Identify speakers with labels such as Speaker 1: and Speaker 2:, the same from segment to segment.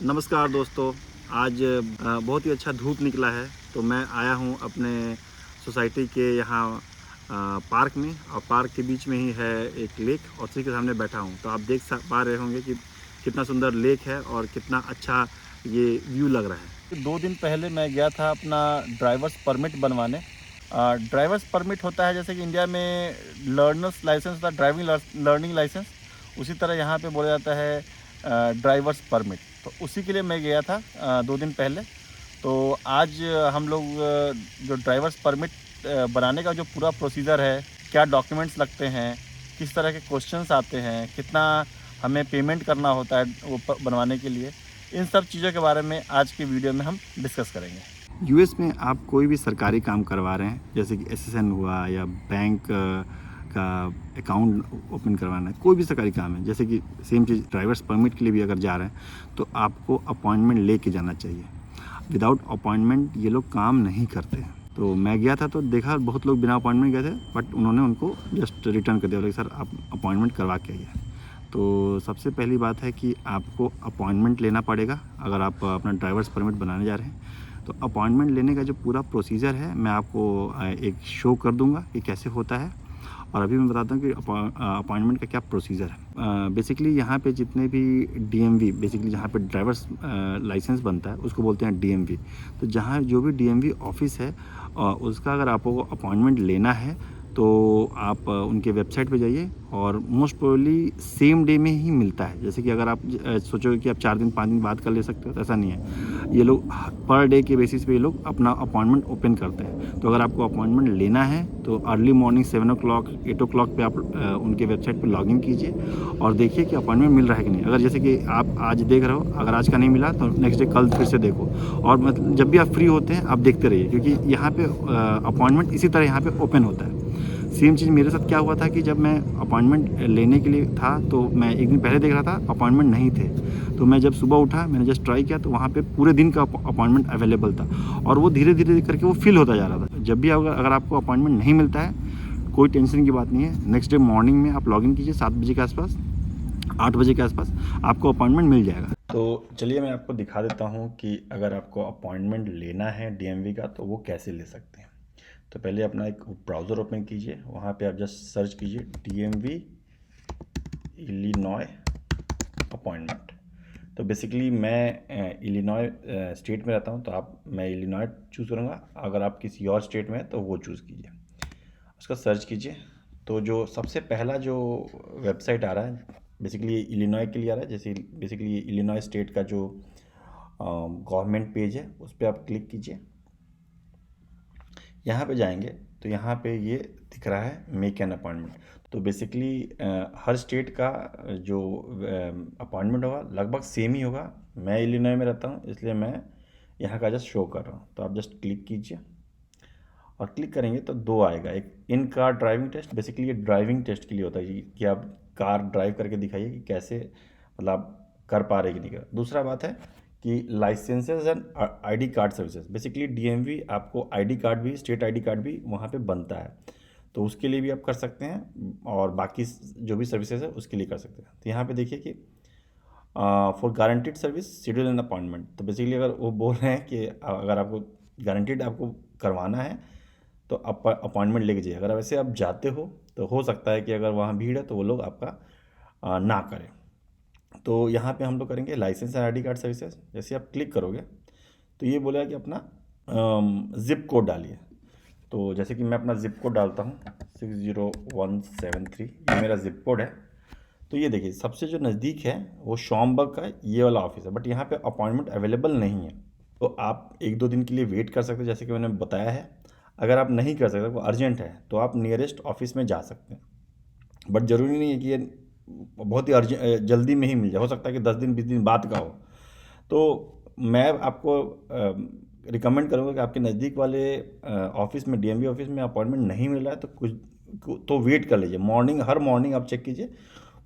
Speaker 1: नमस्कार दोस्तों। आज बहुत ही अच्छा धूप निकला है, तो मैं आया हूँ अपने सोसाइटी के यहाँ पार्क में, और पार्क के बीच में ही है एक लेक, और उसी के सामने बैठा हूँ। तो आप देख पा रहे होंगे कि कितना सुंदर लेक है और कितना अच्छा ये व्यू लग रहा है। 2 दिन पहले मैं गया था अपना ड्राइवर्स परमिट बनवाने। ड्राइवर्स परमिट होता है जैसे कि इंडिया में लर्नर्स लाइसेंस होता है, ड्राइविंग लर्निंग लाइसेंस, उसी तरह यहाँ पे बोला जाता है ड्राइवर्स परमिट। तो उसी के लिए मैं गया था 2 दिन पहले। तो आज हम लोग जो ड्राइवर्स परमिट बनाने का जो पूरा प्रोसीजर है, क्या डॉक्यूमेंट्स लगते हैं, किस तरह के क्वेश्चंस आते हैं, कितना हमें पेमेंट करना होता है वो बनवाने के लिए, इन सब चीज़ों के बारे में आज की वीडियो में हम डिस्कस करेंगे। यूएस में आप कोई भी सरकारी काम करवा रहे हैं, जैसे कि एसएसएन हुआ या बैंक का अकाउंट ओपन करवाना है, कोई भी सरकारी काम है, जैसे कि सेम चीज़ ड्राइवर्स परमिट के लिए भी अगर जा रहे हैं तो आपको अपॉइंटमेंट लेके जाना चाहिए। विदाउट अपॉइंटमेंट ये लोग काम नहीं करते हैं। तो मैं गया था तो देखा बहुत लोग बिना अपॉइंटमेंट गए थे, बट उन्होंने उनको जस्ट रिटर्न कर दिया, बोले सर आप अपॉइंटमेंट करवा के आइए। तो सबसे पहली बात है कि आपको अपॉइंटमेंट लेना पड़ेगा अगर आप अपना ड्राइवर्स परमिट बनाने जा रहे हैं। तो अपॉइंटमेंट लेने का जो पूरा प्रोसीजर है मैं आपको एक शो कर दूंगा कि कैसे होता है, और अभी मैं बताता हूँ कि अपॉइंटमेंट का क्या प्रोसीजर है। बेसिकली यहाँ पे जितने भी डीएमवी, बेसिकली जहाँ पे ड्राइवर्स लाइसेंस बनता है उसको बोलते हैं डीएमवी। तो जहाँ जो भी डीएमवी ऑफिस है उसका अगर आपको अपॉइंटमेंट लेना है तो आप उनके वेबसाइट पे जाइए, और मोस्ट प्रोबेबली सेम डे में ही मिलता है। जैसे कि अगर आप सोचोगे कि आप 4 दिन 5 दिन बाद कर ले सकते हो, तो ऐसा नहीं है। ये लोग पर डे के बेसिस पे ये लोग अपना अपॉइंटमेंट ओपन करते हैं। तो अगर आपको अपॉइंटमेंट लेना है तो अर्ली मॉर्निंग 7 o'clock 8 o'clock पे आप उनके वेबसाइट पे लॉगिन कीजिए और देखिए कि अपॉइंटमेंट मिल रहा है कि नहीं। अगर जैसे कि आप आज देख रहे हो, अगर आज का नहीं मिला तो नेक्स्ट डे कल फिर से देखो, और मतलब जब भी आप फ्री होते हैं आप देखते रहिए, क्योंकि यहाँ पे अपॉइंटमेंट इसी तरह यहाँ पे ओपन होता है। सेम चीज़ मेरे साथ क्या हुआ था कि जब मैं अपॉइंटमेंट लेने के लिए था तो मैं एक दिन पहले देख रहा था अपॉइंटमेंट नहीं थे। तो मैं जब सुबह उठा, मैंने जस्ट ट्राई किया तो वहाँ पे पूरे दिन का अपॉइंटमेंट अवेलेबल था, और वो धीरे धीरे करके वो फिल होता जा रहा था। जब भी अगर आपको अपॉइंटमेंट नहीं मिलता है, कोई टेंशन की बात नहीं है। नेक्स्ट डे मॉर्निंग में आप लॉगिन कीजिए 7 बजे के आसपास, 8 बजे के आसपास आपको अपॉइंटमेंट मिल जाएगा। तो चलिए मैं आपको दिखा देता हूँ कि अगर आपको अपॉइंटमेंट लेना है डीएमवी का तो वो कैसे ले सकते हैं। तो पहले अपना एक ब्राउज़र ओपन कीजिए, वहाँ पे आप जस्ट सर्च कीजिए डीएमवी इलिनॉय अपॉइंटमेंट। तो बेसिकली मैं इलिनॉय स्टेट में रहता हूँ, तो मैं इलिनॉय चूज़ करूँगा। अगर आप किसी और स्टेट में हैं तो वो चूज़ कीजिए, उसका सर्च कीजिए। तो जो सबसे पहला जो वेबसाइट आ रहा है बेसिकली इलिनॉय के लिए आ रहा है। जैसे बेसिकली इलिनॉय स्टेट का जो गवर्नमेंट पेज है उस पर आप क्लिक कीजिए। यहाँ पे जाएंगे तो यहाँ पे ये दिख रहा है मेक एन अपॉइंटमेंट। तो बेसिकली हर स्टेट का जो अपॉइंटमेंट होगा लगभग सेम ही होगा। मैं इलिनॉय में रहता हूँ इसलिए मैं यहाँ का जस्ट शो कर रहा हूँ। तो आप जस्ट क्लिक कीजिए, और क्लिक करेंगे तो 2 आएगा। एक in car driving test, basically ये ड्राइविंग टेस्ट के लिए होता है कि आप कार ड्राइव करके दिखाइए कि कैसे मतलब आप कर पा रहे कि नहीं कर। दूसरा बात है कि licences and ID card services, basically DMV आपको आईडी कार्ड भी, स्टेट आईडी कार्ड भी वहाँ पे बनता है, तो उसके लिए भी आप कर सकते हैं, और बाकी जो भी सर्विसेज है उसके लिए कर सकते हैं। तो यहाँ पे देखिए कि for guaranteed service schedule and appointment. तो बेसिकली अगर वो बोल रहे हैं कि अगर आपको गारंटीड आपको करवाना है तो आप अपॉइंटमेंट लेके जाइए। अगर वैसे आप जाते हो तो हो सकता है कि अगर वहाँ भीड़ है तो वो लोग आपका ना करें। तो यहाँ पे हम लोग करेंगे licence and ID card services. जैसे आप क्लिक करोगे तो ये बोलेगा कि अपना ज़िप कोड डालिए। तो जैसे कि मैं अपना ज़िप कोड डालता हूँ 60173, ये मेरा ज़िप कोड है। तो ये देखिए सबसे जो नज़दीक है वो शॉम्बर्ग का ये वाला ऑफिस है, बट यहाँ पे अपॉइंटमेंट अवेलेबल नहीं है। तो आप 1-2 दिन के लिए वेट कर सकते हैं, जैसे कि मैंने बताया है। अगर आप नहीं कर सकते, वो अर्जेंट है, तो आप नियरेस्ट ऑफिस में जा सकते हैं, बट ज़रूरी नहीं है कि ये बहुत ही जल्दी में ही मिल जाए। हो सकता है कि 10 दिन 20 दिन बाद का हो। तो मैं आपको रिकमेंड करूँगा कि आपके नज़दीक वाले ऑफिस में, डीएमवी ऑफिस में अपॉइंटमेंट नहीं मिल रहा है तो वेट कर लीजिए। हर मॉर्निंग आप चेक कीजिए,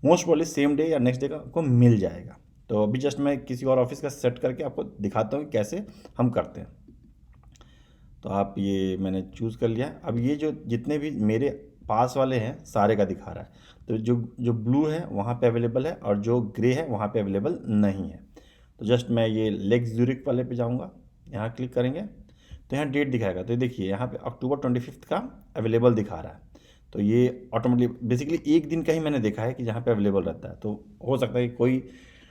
Speaker 1: मोस्ट प्रोबेबली सेम डे या नेक्स्ट डे का आपको मिल जाएगा। तो अभी जस्ट मैं किसी और ऑफिस का सेट करके आपको दिखाता हूँ कि कैसे हम करते हैं। तो आप ये मैंने चूज़ कर लिया। अब ये जो जितने भी मेरे पास वाले हैं सारे का दिखा रहा है। तो जो जो ब्लू है वहाँ पे अवेलेबल है, और जो ग्रे है वहाँ पे अवेलेबल नहीं है। तो जस्ट मैं ये लेक ज़्यूरिक वाले पे जाऊँगा, यहाँ क्लिक करेंगे तो यहाँ डेट दिखाएगा। तो देखिए यहाँ पे अक्टूबर 25 का अवेलेबल दिखा रहा है। तो ये ऑटोमेटिक बेसिकली एक दिन का ही मैंने देखा है कि जहाँ पे अवेलेबल रहता है। तो हो सकता है कि कोई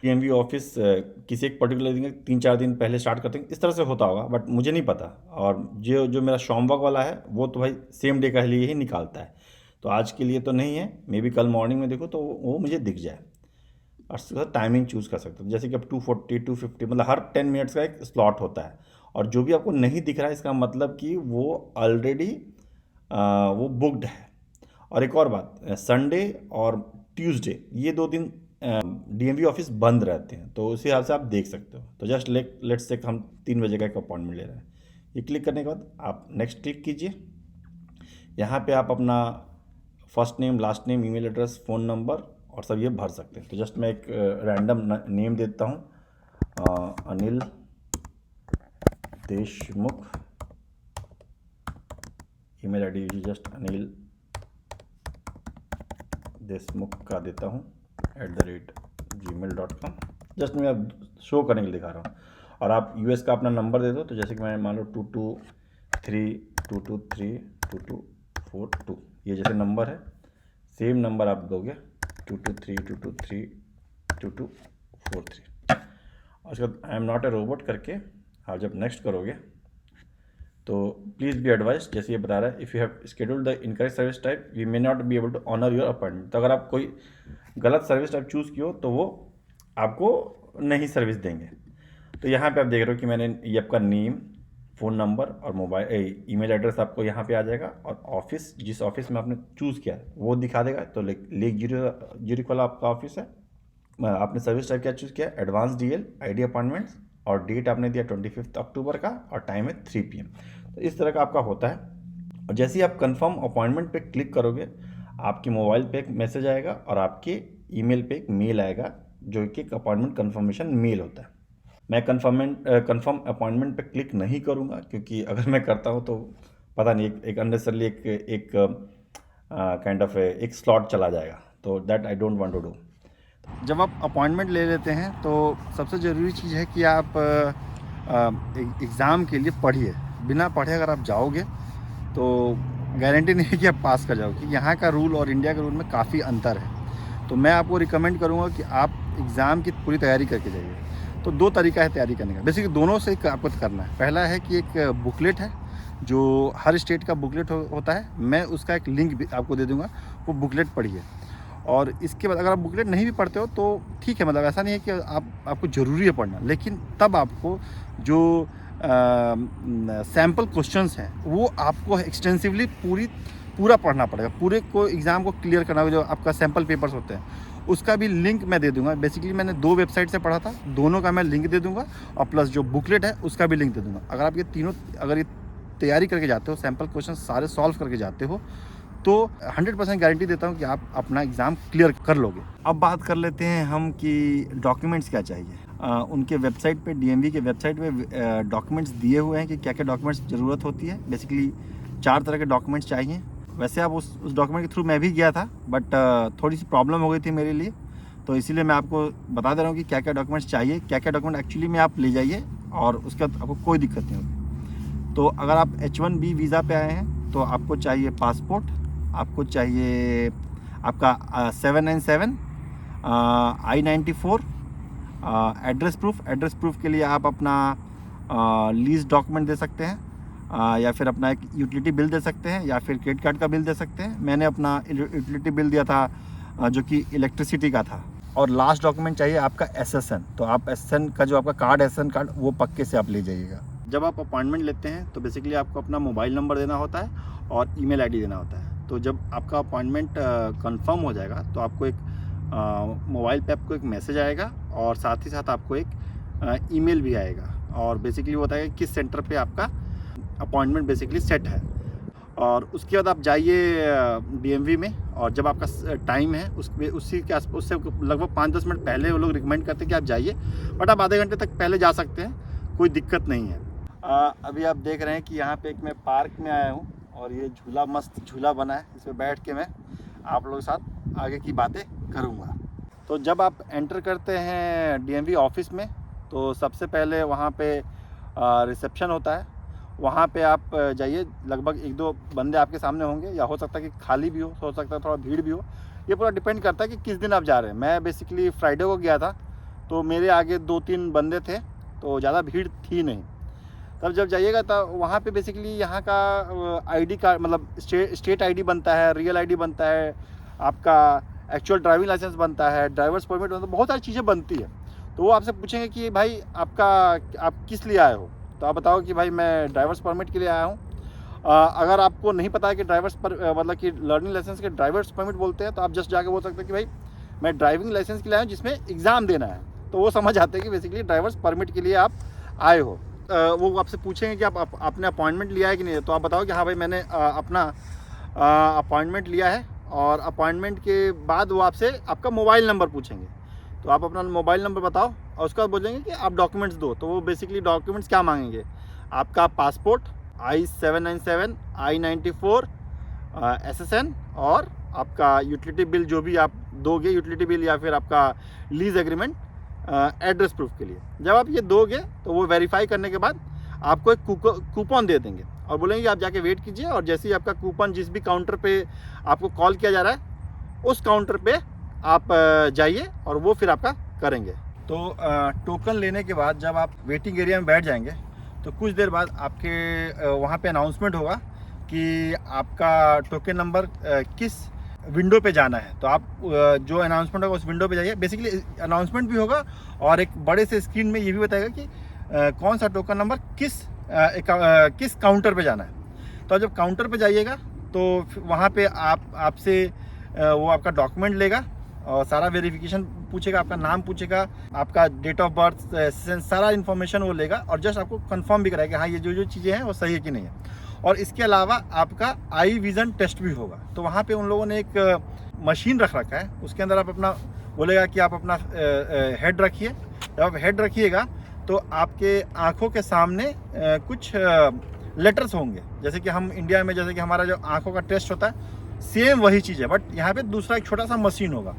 Speaker 1: DMV ऑफिस किसी एक पर्टिकुलर दिन 3-4 दिन पहले स्टार्ट करते हैं, इस तरह से होता होगा, बट मुझे नहीं पता। और जो मेरा शॉम्बक वाला है वो तो भाई सेम डे का लिए ही निकालता है। तो आज के लिए तो नहीं है, मे बी कल मॉर्निंग में देखो तो वो मुझे दिख जाए। और उसके बाद टाइमिंग चूज़ कर सकते हो, जैसे कि अब 240 250 मतलब हर 10 मिनट्स का एक स्लॉट होता है। और जो भी आपको नहीं दिख रहा है इसका मतलब कि वो ऑलरेडी वो बुकड है। और एक और बात, संडे और ट्यूसडे ये 2 दिन DMV ऑफिस बंद रहते हैं, तो उसी हिसाब से आप देख सकते हो। तो जस्ट लेट्स से हम 3 बजे का एक अपॉइंटमेंट ले रहे हैं। ये क्लिक करने के बाद आप नेक्स्ट क्लिक कीजिए। यहाँ पे आप अपना first name, last name, email address, phone number और सब ये भर सकते हैं। तो जस्ट मैं एक रैंडम नेम देता हूँ, Anil Deshmukh. Email ID just Anil Deshmukh का देता हूँ @gmail.com। जस्ट मैं अब शो करने के लिए दिखा रहा हूँ। और आप US का अपना नंबर दे दो। तो जैसे कि मैं मान लो 223223242 ये जैसे नंबर है, सेम नंबर आप दोगे 22322322243। और उसके बाद I am not a robot करके आप जब नेक्स्ट करोगे तो प्लीज़ बी एडवाइज, जैसे ये बता रहा है, if you have scheduled the incorrect service type we may not be able to honour your appointment. तो अगर आप कोई गलत सर्विस टाइप चूज़ किए हो तो वो आपको नहीं सर्विस देंगे। तो यहाँ पे आप देख रहे हो कि मैंने ये आपका नेम, फ़ोन नंबर और मोबाइल ईमेल एड्रेस आपको यहाँ पे आ जाएगा। और ऑफिस, जिस ऑफिस में आपने चूज़ किया है वो दिखा देगा। तो लेक ज़्यूरिक वाला आपका ऑफिस है। आपने सर्विस टाइप क्या चूज़ किया, एडवांस DL, ID अपॉइंटमेंट्स, और डेट आपने दिया 25 अक्टूबर का और टाइम है 3 PM। तो इस तरह का आपका होता है। और जैसे ही आप कंफर्म अपॉइंटमेंट पे क्लिक करोगे आपके मोबाइल पे एक मैसेज आएगा और आपके ईमेल पे एक मेल आएगा जो कि एक अपॉइंटमेंट कंफर्मेशन मेल होता है। मैं कंफर्म अपॉइंटमेंट पे क्लिक नहीं करूँगा, क्योंकि अगर मैं करता हूँ तो पता नहीं एक अननेसेसरली एक काइंड ऑफ एक स्लॉट चला जाएगा। तो that I don't want to do. जब आप अपॉइंटमेंट ले लेते हैं तो सबसे ज़रूरी चीज़ है कि आप एग्ज़ाम के लिए पढ़िए। बिना पढ़े अगर आप जाओगे तो गारंटी नहीं है कि आप पास कर जाओगे। यहाँ का रूल और इंडिया के रूल में काफ़ी अंतर है। तो मैं आपको रिकमेंड करूँगा कि आप एग्ज़ाम की पूरी तैयारी करके जाइए। तो 2 तरीका है तैयारी करने का, बेसिकली दोनों से आपको करना है। पहला है कि एक बुकलेट है जो हर स्टेट का बुकलेट होता है, मैं उसका एक लिंक भी आपको दे दूँगा, वो बुकलेट पढ़िए। और इसके बाद अगर आप बुकलेट नहीं भी पढ़ते हो तो ठीक है, मतलब ऐसा नहीं है कि आपको ज़रूरी है पढ़ना, लेकिन तब आपको जो सैम्पल क्वेश्चंस हैं वो आपको एक्सटेंसिवली पूरा पढ़ना पड़ेगा। पूरे को एग्ज़ाम को क्लियर करना होगा। जो आपका सैम्पल पेपर्स होते हैं उसका भी लिंक मैं दे दूंगा। बेसिकली मैंने 2 वेबसाइट से पढ़ा था, दोनों का मैं लिंक दे दूंगा और प्लस जो बुकलेट है उसका भी लिंक दे दूंगा। अगर आप ये तीनों अगर ये तैयारी करके जाते हो, सैम्पल क्वेश्चन सारे सॉल्व करके जाते हो, तो 100% गारंटी देता हूँ कि आप अपना एग्ज़ाम क्लियर कर लोगे। अब बात कर लेते हैं हम कि डॉक्यूमेंट्स क्या चाहिए। उनके वेबसाइट पे, DMV के वेबसाइट पे डॉक्यूमेंट्स दिए हुए हैं कि क्या क्या डॉक्यूमेंट्स ज़रूरत होती है। बेसिकली 4 तरह के डॉक्यूमेंट्स चाहिए। वैसे आप उस डॉक्यूमेंट के थ्रू मैं भी गया था, बट थोड़ी सी प्रॉब्लम हो गई थी मेरे लिए, तो इसीलिए मैं आपको बता दे रहा हूँ कि क्या क्या डॉक्यूमेंट्स चाहिए, क्या क्या डॉक्यूमेंट एक्चुअली में आप ले जाइए और उसके बाद आपको कोई दिक्कत नहीं होगी। तो अगर आप H1B वीज़ा पे आए हैं तो आपको चाहिए पासपोर्ट, आपको चाहिए आपका 797, I-94, एड्रेस प्रूफ के लिए आप अपना लीज डॉक्यूमेंट दे सकते हैं, या फिर अपना एक यूटिलिटी बिल दे सकते हैं, या फिर क्रेडिट कार्ड का बिल दे सकते हैं। मैंने अपना यूटिलिटी बिल दिया था जो कि इलेक्ट्रिसिटी का था। और लास्ट डॉक्यूमेंट चाहिए आपका SSN। तो आप SSN का जो आपका कार्ड SSN कार्ड वो पक्के से आप ले जाइएगा। जब आप अपॉइंटमेंट लेते हैं तो बेसिकली आपको अपना मोबाइल नंबर देना होता है और ईमेल आईडी देना होता है। तो जब आपका अपॉइंटमेंट कंफर्म हो जाएगा तो आपको एक मोबाइल पे आपको एक मैसेज आएगा और साथ ही साथ आपको एक ईमेल भी आएगा और बेसिकली वो बताएगा किस सेंटर पे आपका अपॉइंटमेंट बेसिकली सेट है। और उसके बाद आप जाइए DMV में, और जब आपका टाइम है उसी के आस उससे लगभग 5-10 मिनट पहले वो लोग रिकमेंड करते हैं कि आप जाइए, बट आप आधे घंटे तक पहले जा सकते हैं, कोई दिक्कत नहीं है। अभी आप देख रहे हैं कि यहाँ पे एक मैं पार्क में आया हूँ और ये झूला, मस्त झूला बना है, इसमें बैठ के मैं आप लोगों के साथ आगे की बातें करूँगा। तो जब आप एंटर करते हैं DMV ऑफिस में तो सबसे पहले वहाँ पे रिसेप्शन होता है, वहाँ पे आप जाइए। लगभग 1-2 बंदे आपके सामने होंगे, या हो सकता है कि खाली भी हो सकता है थोड़ा भीड़ भी हो। ये पूरा डिपेंड करता है कि किस दिन आप जा रहे हैं। मैं बेसिकली फ्राइडे को गया था, तो मेरे आगे 2-3 बंदे थे, तो ज़्यादा भीड़ थी नहीं। तब जब जाइएगा तब वहाँ पे बेसिकली यहाँ का आईडी कार्ड, मतलब स्टेट आईडी बनता है, रियल आईडी बनता है, आपका एक्चुअल ड्राइविंग लाइसेंस बनता है, ड्राइवर्स परमिट बनता है, बहुत सारी चीज़ें बनती है। तो वो आपसे पूछेंगे कि भाई आप किस लिए आए हो, तो आप बताओ कि भाई मैं ड्राइवर्स परमिट के लिए आया हूँ। अगर आपको नहीं पता है कि मतलब कि लर्निंग लाइसेंस के ड्राइवर्स परमिट बोलते हैं, तो आप जस्ट जाके बोल सकते हैं कि भाई मैं ड्राइविंग लाइसेंस के लिए आया हूँ जिसमें एग्ज़ाम देना है। तो वो समझ आते हैं कि बेसिकली ड्राइवर्स परमिट के लिए आप आए हो। वो आपसे पूछेंगे कि आपने अपॉइंटमेंट लिया है कि नहीं, तो आप बताओ कि हाँ भाई मैंने अपना अपॉइंटमेंट लिया है। और अपॉइंटमेंट के बाद वो आपसे आपका मोबाइल नंबर पूछेंगे, तो आप अपना मोबाइल नंबर बताओ और उसके बाद बोलेंगे कि आप डॉक्यूमेंट्स दो। तो वो बेसिकली डॉक्यूमेंट्स क्या मांगेंगे, आपका पासपोर्ट, I-797, I-94, SSN और आपका यूटिलिटी बिल, जो भी आप दोगे यूटिलिटी बिल, या फिर आपका लीज एग्रीमेंट एड्रेस प्रूफ के लिए। जब आप ये दोगे तो वो वेरीफाई करने के बाद आपको एक कूपन दे देंगे और बोलेंगे कि आप जाके वेट कीजिए, और जैसे ही आपका कूपन जिस भी काउंटर पे आपको कॉल किया जा रहा है उस काउंटर पे आप जाइए और वो फिर आपका करेंगे। तो टोकन लेने के बाद जब आप वेटिंग एरिया में बैठ जाएंगे तो कुछ देर बाद आपके वहाँ पे अनाउंसमेंट होगा कि आपका टोकन नंबर किस विंडो पे जाना है। तो आप जो अनाउंसमेंट होगा उस विंडो पे जाइए। बेसिकली अनाउंसमेंट भी होगा और एक बड़े से स्क्रीन में ये भी बताएगा कि कौन सा टोकन नंबर किस काउंटर पे जाना है। तो जब काउंटर पे जाइएगा तो वहाँ पे आपसे वो आपका डॉक्यूमेंट लेगा और सारा वेरिफिकेशन पूछेगा, आपका नाम पूछेगा, आपका डेट ऑफ बर्थ, सारा इन्फॉर्मेशन वो लेगा और जस्ट आपको कंफर्म भी कराएगा कि हाँ ये जो चीज़ें हैं वो सही है कि नहीं है। और इसके अलावा आपका आई विज़न टेस्ट भी होगा। तो वहाँ पे उन लोगों ने एक मशीन रख रखा है, उसके अंदर आप अपना बोलेगा कि आप अपना हेड रखिए। जब आप हेड रखिएगा तो आपके आँखों के सामने कुछ लेटर्स होंगे, जैसे कि हम इंडिया में जैसे कि हमारा जो आँखों का टेस्ट होता है सेम वही चीज़ है, बट यहाँ पे दूसरा एक छोटा सा मशीन होगा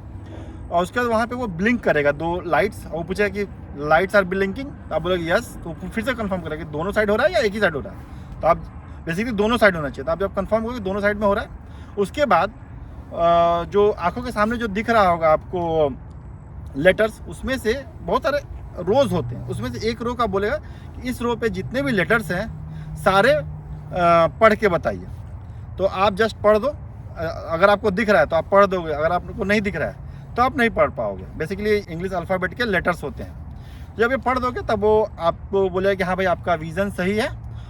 Speaker 1: और उसके बाद वहाँ पे वो ब्लिंक करेगा 2 लाइट्स और वो पूछेगा कि लाइट्स आर ब्लिंकिंग। तो आप बोलोगे यस, तो फिर से कंफर्म करेगा कि दोनों साइड हो रहा है या एक ही साइड हो रहा है। तो आप बेसिकली दोनों साइड होना चाहिए। तो आप जब कंफर्म होगा कि दोनों साइड में हो रहा है, उसके बाद जो आंखों के सामने जो दिख रहा होगा आपको लेटर्स, उसमें से बहुत सारे रोज होते हैं, उसमें से एक रो का बोलेगा कि इस रो पे जितने भी लेटर्स हैं सारे पढ़ के बताइए। तो आप जस्ट पढ़ दो, अगर आपको दिख रहा है तो आप पढ़ दोगे, अगर आपको नहीं दिख रहा है तो आप नहीं पढ़ पाओगे। बेसिकली इंग्लिश अल्फ़ाबेट के लेटर्स होते हैं। जब ये पढ़ दोगे तब वो आपको बोलेगा कि हाँ भाई आपका विज़न सही है,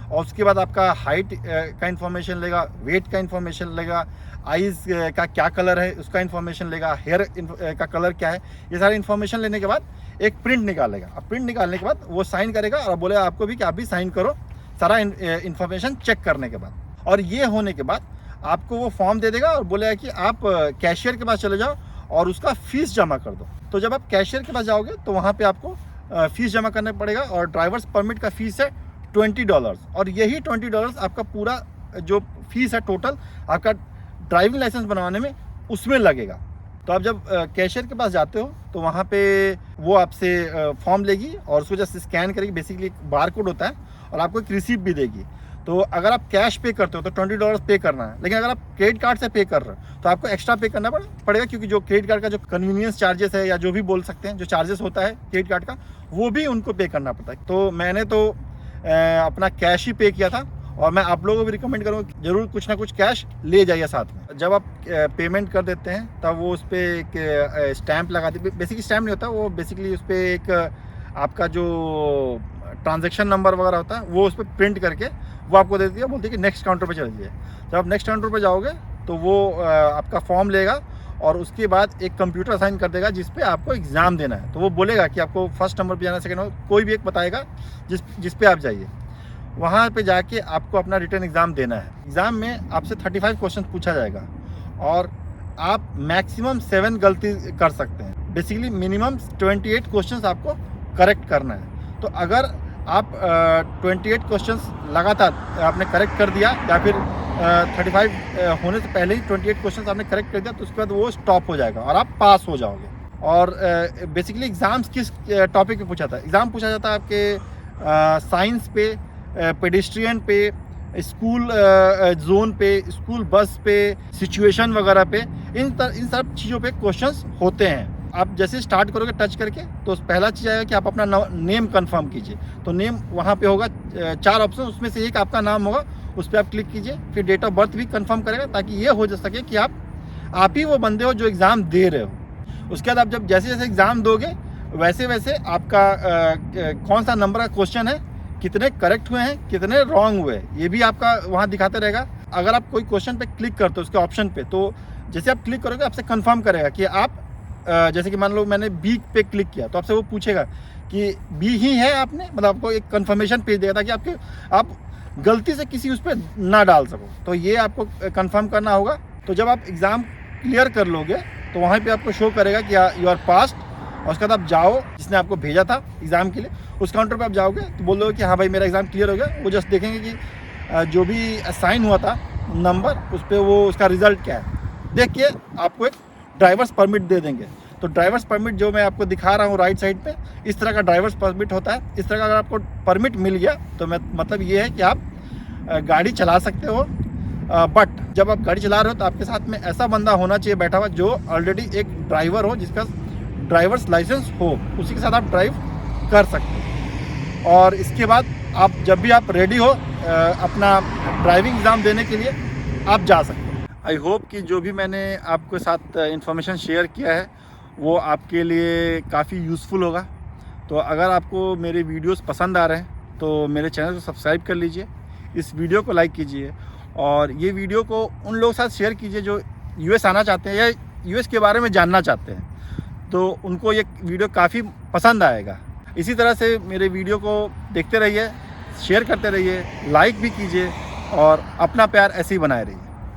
Speaker 1: और उसके बाद आपका हाइट का इन्फॉर्मेशन लेगा, वेट का इन्फॉर्मेशन लेगा, आइज़ का क्या कलर है उसका इन्फॉर्मेशन लेगा, हेयर का कलर क्या है, ये सारी इन्फॉर्मेशन लेने के बाद एक प्रिंट निकालेगा। अब प्रिंट निकालने के बाद वो साइन करेगा और बोलेगा आपको भी कि आप भी साइन करो सारा इन्फॉर्मेशन चेक करने के बाद। और ये होने के बाद आपको वो फॉर्म दे देगा और बोलेगा कि आप कैशियर के पास चले जाओ और उसका फ़ीस जमा कर दो। तो जब आप कैशियर के पास जाओगे तो वहाँ पे आपको फ़ीस जमा करना पड़ेगा और ड्राइवर्स परमिट का फ़ीस है $20, और यही $20 आपका पूरा जो फीस है टोटल आपका ड्राइविंग लाइसेंस बनवाने में उसमें लगेगा। तो आप जब कैशियर के पास जाते हो तो वहाँ पे वो आपसे फॉर्म लेगी और उसको जस्ट स्कैन करेगी। बेसिकली एक बार कोड होता है और आपको एक रिसीप्ट भी देगी। तो अगर आप कैश पे करते हो तो $20 पे करना है, लेकिन अगर आप क्रेडिट कार्ड से पे कर रहे हो तो आपको एक्स्ट्रा पे करना पड़ेगा, क्योंकि जो क्रेडिट कार्ड का जो कन्वीनियंस चार्जेस है या जो भी बोल सकते हैं जो चार्जेस होता है क्रेडिट कार्ड का, वो भी उनको पे करना पड़ता है। तो मैंने तो अपना कैश ही पे किया था और मैं आप लोगों को भी रिकमेंड करूँगा जरूर कुछ ना कुछ कैश ले जाइए साथ में। जब आप पेमेंट कर देते हैं तब वो उस पर एक स्टैंप लगाती है। बेसिकली स्टैम्प नहीं होता, वो बेसिकली उस पर एक आपका जो ट्रांजैक्शन नंबर वगैरह होता है वो उस पर प्रिंट करके वो आपको दे देती है, बोलती है कि नेक्स्ट काउंटर पे चल जाइए। जब आप नेक्स्ट काउंटर पे जाओगे तो वो आपका फॉर्म लेगा और उसके बाद एक कंप्यूटर असाइन कर देगा जिस पे आपको एग्ज़ाम देना है। तो वो बोलेगा कि आपको फर्स्ट नंबर पे जाना, सेकंड नंबर, कोई भी एक बताएगा जिस पे आप जाइए। वहाँ पे जाके आपको अपना रिटन एग्ज़ाम देना है। एग्ज़ाम में आपसे 35 क्वेश्चन पूछा जाएगा और आप मैक्सिमम 7 गलती कर सकते हैं। बेसिकली मिनिमम 28 क्वेश्चन आपको करेक्ट करना है। तो अगर आप 28 क्वेश्चंस लगातार आपने करेक्ट कर दिया या फिर 35 होने से पहले ही 28 क्वेश्चंस आपने करेक्ट कर दिया तो उसके बाद वो स्टॉप हो जाएगा और आप पास हो जाओगे। और बेसिकली एग्ज़ाम्स किस टॉपिक पे पूछा था, एग्ज़ाम पूछा जाता है आपके साइंस पे, पेडिस्ट्रियन पे, स्कूल जोन पे, स्कूल बस पे, सिचुएशन वगैरह पे, इन सब चीज़ों पे क्वेश्चंस होते हैं। आप जैसे स्टार्ट करोगे टच करके तो पहला चीज़ आएगा कि आप अपना नेम कंफर्म कीजिए। तो नेम वहाँ पे होगा 4 ऑप्शन, उसमें से एक आपका नाम होगा, उस पर आप क्लिक कीजिए। फिर डेट ऑफ बर्थ भी कंफर्म करेगा ताकि ये हो जा सके कि आप ही वो बंदे हो जो एग्ज़ाम दे रहे हो। उसके बाद आप जब जैसे जैसे एग्ज़ाम दोगे वैसे वैसे आपका कौन सा नंबर का क्वेश्चन है, कितने करेक्ट हुए हैं, कितने रॉन्ग हुए, ये भी आपका वहाँ दिखाते रहेगा। अगर आप कोई क्वेश्चन पे क्लिक करते हो उसके ऑप्शन पे, तो जैसे आप क्लिक करोगे आपसे कंफर्म करेगा कि आप जैसे कि मान लो मैंने बी पे क्लिक किया तो आपसे वो पूछेगा कि बी ही है आपने, मतलब आपको एक कंफर्मेशन पेज देगा ताकि आप गलती से किसी उस पर ना डाल सको। तो ये आपको कंफर्म करना होगा। तो जब आप एग्ज़ाम क्लियर कर लोगे तो वहाँ पे आपको शो करेगा कि यू आर पास्ड, और उसके बाद आप जाओ, जिसने आपको भेजा था एग्ज़ाम के लिए उस काउंटर पे आप जाओगे तो बोल दोगे कि हाँ भाई मेरा एग्ज़ाम क्लियर हो गया। वो जस्ट देखेंगे कि जो भी असाइन हुआ था नंबर उस पर वो उसका रिज़ल्ट क्या है, देख के आपको एक ड्राइवर्स परमिट दे देंगे। तो ड्राइवर्स परमिट जो मैं आपको दिखा रहा हूँ राइट साइड पे, इस तरह का ड्राइवर्स परमिट होता है। इस तरह का अगर आपको परमिट मिल गया तो मतलब ये है कि आप गाड़ी चला सकते हो। बट जब आप गाड़ी चला रहे हो तो आपके साथ में ऐसा बंदा होना चाहिए बैठा हुआ जो ऑलरेडी एक ड्राइवर हो, जिसका ड्राइवर्स लाइसेंस हो, उसी के साथ आप ड्राइव कर सकते हो। और इसके बाद आप जब भी आप रेडी हो अपना ड्राइविंग एग्ज़ाम देने के लिए आप जा सकते हो। आई होप कि जो भी मैंने आपके साथ इन्फॉर्मेशन शेयर किया है वो आपके लिए काफ़ी यूज़फुल होगा। तो अगर आपको मेरे वीडियोस पसंद आ रहे हैं तो मेरे चैनल को सब्सक्राइब कर लीजिए, इस वीडियो को लाइक कीजिए और ये वीडियो को उन लोगों के साथ शेयर कीजिए जो यूएस आना चाहते हैं या यूएस के बारे में जानना चाहते हैं, तो उनको ये वीडियो काफ़ी पसंद आएगा। इसी तरह से मेरे वीडियो को देखते रहिए, शेयर करते रहिए, लाइक भी कीजिए और अपना प्यार ऐसे ही बनाए रहिए।